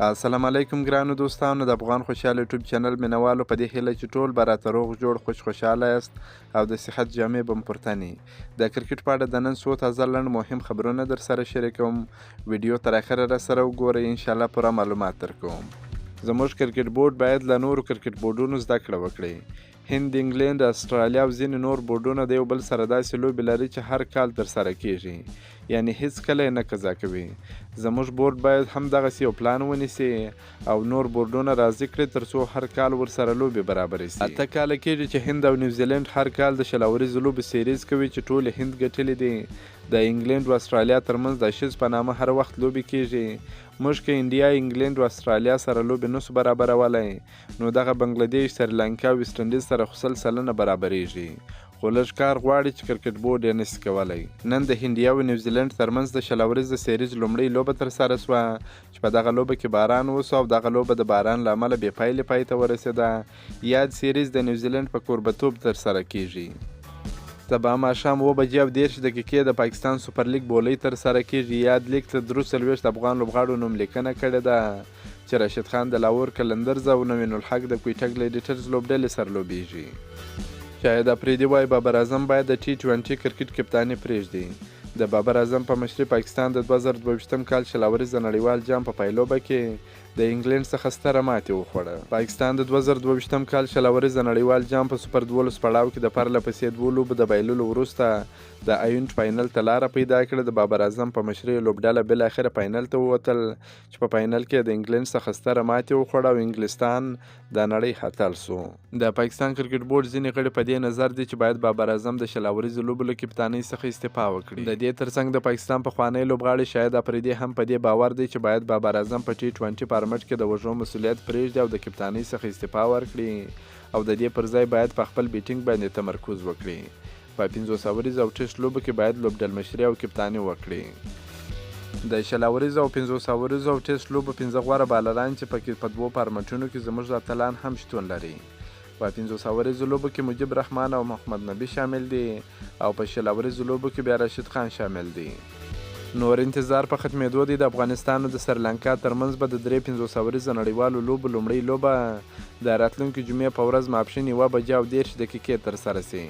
السلام علیکم ګرانو دوستانو، د افغان خوشحال یوټیوب چینل مینوالو، په دې هیله چې ټول به راته روغ جوړ خوشحاله یاست او د صحت جامې به مو پر تن وي. د کرکټ په اړه د نن څو تازه لنډ مهم خبرونه در سره شریکوم. ویډیو تر اخره را سره وګورئ، انشاءالله پوره معلومات درکوم. زموږ کرکټ بورډ باید له نورو کرکټ بورډونو زده کړه وکړي. هند، انګلند، استرالیا او ځینې نور بورډونه د یو بل سره داسې لوبې لري چې هر کال ترسره کیږي، یعنی هیڅ کله یې نه قضا کوي. زموږ بورډ باید هم دغسې یو پلان ونیسي او نور بورډونه راضي کړي ترڅو هر کال ورسره لوبې برابرې سي. 8 کاله کیږي چې هند او نیوزیلینډ هر کال د 20 ورځو لوبې سیریز کوي چې ټولې هند ګټلې دي. د انګلند او استرالیا ترمنځ د اشیز په نامه هر وخت لوبې کیږي. موږ که انډیا، انګلند او استرالیا سره لوبې نسو برابرولای، نو دغه بنګلادیش، سریلانکا او ویسټ انډیز سره خو 100 سلنه برابریږي. خو لږ کار غواړي چې کرکټ بورډ یې نسي کولی. نن د انډیا او نیوزیلینډ ترمنځ د 20 ورځې سیریز لومړۍ لوبه ترسره سوه چې په دغه لوبه کې باران وسو او دغه لوبه د باران له امله بې پایلې پای ته ورسېده. یاد سیریز د نیوزیلینډ په کوربتوب ترسره کیږي. سبا ماښام 7:30 د پاکستان سوپر لیګ بولۍ ترسره کیږي. یاد لیګ ته 43 افغان لوبغاړو نوملیکنه کړې ده چې راشد خان د لاهور قلندرز او نوین الحق د کویټه ګلیډیټرز لوبډلې سره لوبیږي. شاهد افریدي وایي بابر اعظم باید د T20 کرکټ کپتاني پرېږدي. د بابر اعظم په مشرۍ پاکستان د 2022 کال 20 ورځې نړیوال جام په پایلوبه کې د انګلند څخه ستره ماتې وخوړه. پاکستان د 2022 کال 20 ورځې نړیوال جام په سوپر 12 پړاو کې د پرله پسې 2 لوبو د بایللو وروسته د ایونت فاینل ته لاره پیدا کړه. د بابر اعظم په مشرۍ لوبډله بالاخره فاینل ته ووتل چې په فاینل کې د انګلند څخه ستره ماتې وخوړه او انګلستان د نړۍ اتل سو. د پاکستان کرکټ بورډ ځینې غړي په دې نظر دي چې باید بابر اعظم د 20 ورځې لوبو له کپتانۍ څخه استعفا وکړي. د دې ترڅنګ د پاکستان پخوانی لوبغاړی شاهد افریدي هم په دې باور دی چې باید بابر اعظم په T20 فارمټ کې د وژو مسؤلیت پرېږدي او د کپتانۍ څخه استعفا ورکړي او د دې پر ځای باید په خپل بیټینګ باندې تمرکز وکړي. په 500 ورځو او ټیسټ لوبو کې باید لوبډلمشري او کپتاني وکړي. د 20 ورځو او 500 ورځو او ټیسټ لوبو 15 غوره بالران چې پکې په 2 فارمټونو کې زموږ اتلان هم شتون لري. په 500 ورځو لوبو کې مجيب رحمان او محمد نبی شامل دي او په 20 ورځو لوبو کې بیا راشد خان شامل دي. نور انتظار په ختمېدو دی. د افغانستان او د سریلانکا ترمنځ به د 500 ورځو نړیوالو لوبو لومړۍ لوبه د راتلونکي جمعې په ورځ ماپښین 1:10 ترسره سي.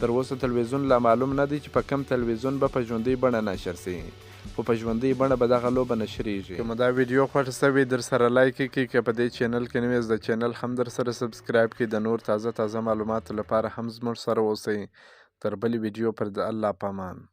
تر اوسه تلویزیون لا معلوم نه دی چې په کم تلویزیون به په ژوندۍ بڼه نشر سي، خو په ژوندۍ بڼه به دغه لوبه نشریږي. که مو دا ویډیو خوښه سوې در سره لایک کړئ، که په دې چینل کې نوی یاست د چینل هم در سره سبسکرایب کړئ. د نور تازه معلوماتو لپاره هم زموږ سره اوسئ. تر بلې ویډیو پر د الله پامان.